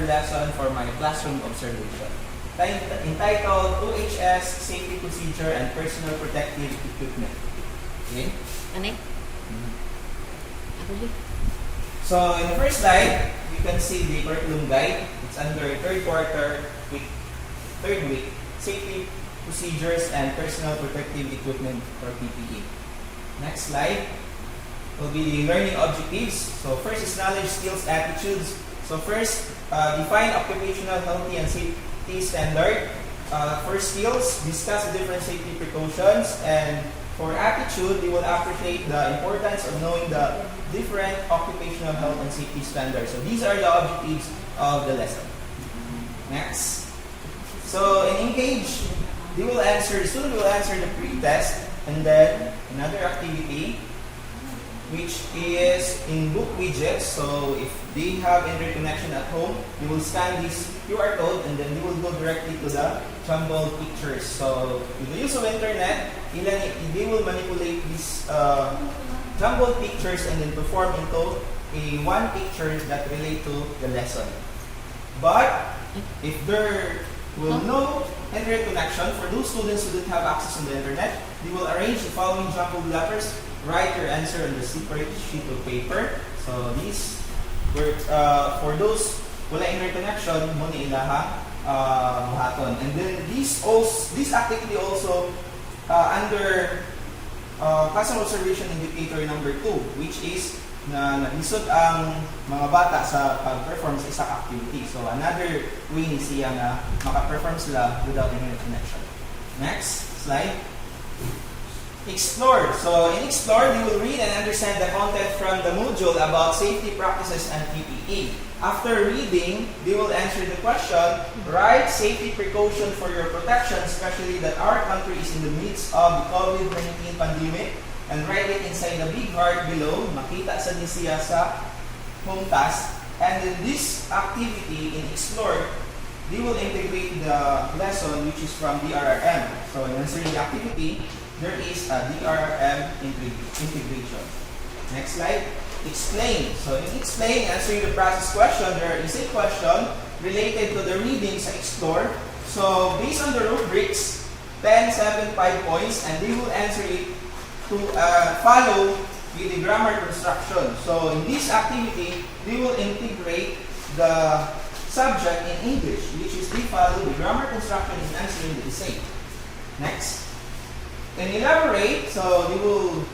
lesson for my classroom observation. Entitled 2HS, Safety Procedure and Personal Protective Equipment. Okay? Ano? So, in the first slide, you can see the curriculum guide. It's under third quarter, third week, Safety Procedures and Personal Protective Equipment, or PPE. Next slide will be the learning objectives. So, first is knowledge, skills, attitudes. So, first, define occupational healthy and safety standard. For skills, discuss the different safety precautions, and for attitude, they will appreciate the importance of knowing the different occupational health and safety standards. So these are the objectives of the lesson. Next. So in Engage, the student will answer the pre-test, and then another activity, which is in book widgets. So if they have interconnection at home, they will scan this QR code and then they will go directly to the jumbled pictures. So with the use of internet, they will manipulate these jumbled pictures and then perform into one picture that relate to the lesson. But if there will no interconnection, for those students who don't have access to the internet, they will arrange the following jumbled letters. Write your answer on the separate sheet of paper. So these were for those wala interconnection, mo ni ilaha buhaton. And then this activity also under classroom observation indicator number 2, which is na naglisod ang mga bata sa pag-perform sa isang activity. So another way ni siya na maka-perform sila without internet connection. Next slide. Explore. So in Explore, you will read and understand the content from the module about safety practices and PPE. After reading, they will answer the question, write safety precaution for your protection, especially that our country is in the midst of the COVID-19 pandemic, and write it inside the big heart below. Makita sa siya sa home task. And in this activity in Explore, they will integrate the lesson which is from DRRM. So in answering the activity, there is a DRRM integration. Next slide. Explain. So in Explain, answering the process question, there is a question related to the reading sa Explore. So based on the rubrics, 10, 7, 5 points, and they will answer it to follow with the grammar construction. So in this activity, they will integrate the subject in English, which is they follow the grammar construction in answering the essay. Next. And elaborate, so they will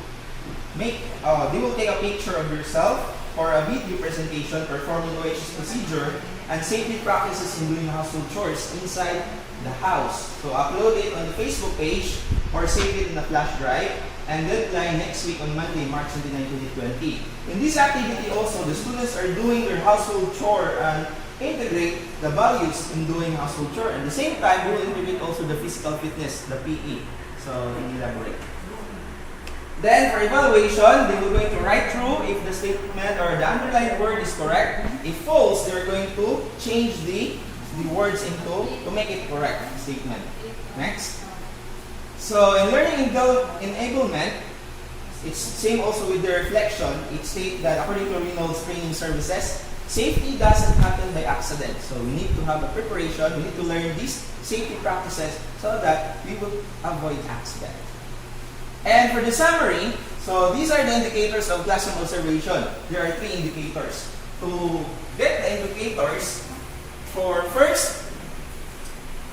take a picture of yourself or a video presentation performing OHS procedure and safety practices in doing household chores inside the house. So upload it on the Facebook page or save it in a flash drive, and deadline next week on Monday, March 29, 2020. In this activity also, the students are doing their household chore and integrate the values in doing household chore. At the same time, we will integrate also the physical fitness, the PE. So, elaborate. Then, for evaluation, they will going to write through if the statement or the underlined word is correct. If false, they're going to change the words to make it correct statement. Next. So, in learning enablement, it's same also with the reflection. It states that according to Reynolds Training Services, safety doesn't happen by accident. So we need to have a preparation. We need to learn these safety practices so that we will avoid accident. And for the summary, so these are the indicators of classroom observation. There are 3 indicators. To get the indicators, for first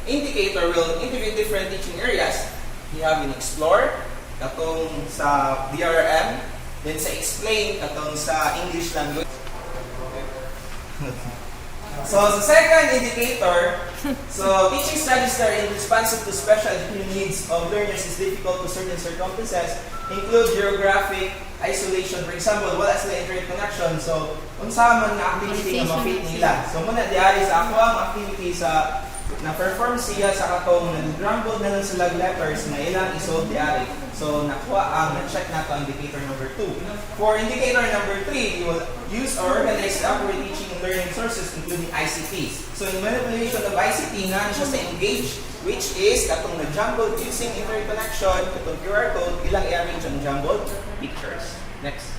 indicator will integrate different teaching areas. We have in Explore, katong sa DRM, then sa Explain, katong sa English language. So, the second indicator, so teaching studies that are responsive to special educational needs of learners is difficult to certain circumstances, include geographic isolation. For example, wala sila internet connection. So, unsa man nga activity nga ma-fit nila. So, muna diari sa ako ang activity sa na-perform siya sa katong nag-grumble na lang sila letters na ilang isolve diari. So, na-check na ito indicator number 2. For indicator number 3, you will use or organize the appropriate teaching and learning sources including ICTs. So, in manipulation of ICT, na siya sa engage, which is katong na-jumbled using interconnection, katong QR code, ilang i-arrange ang jumbled pictures. Next.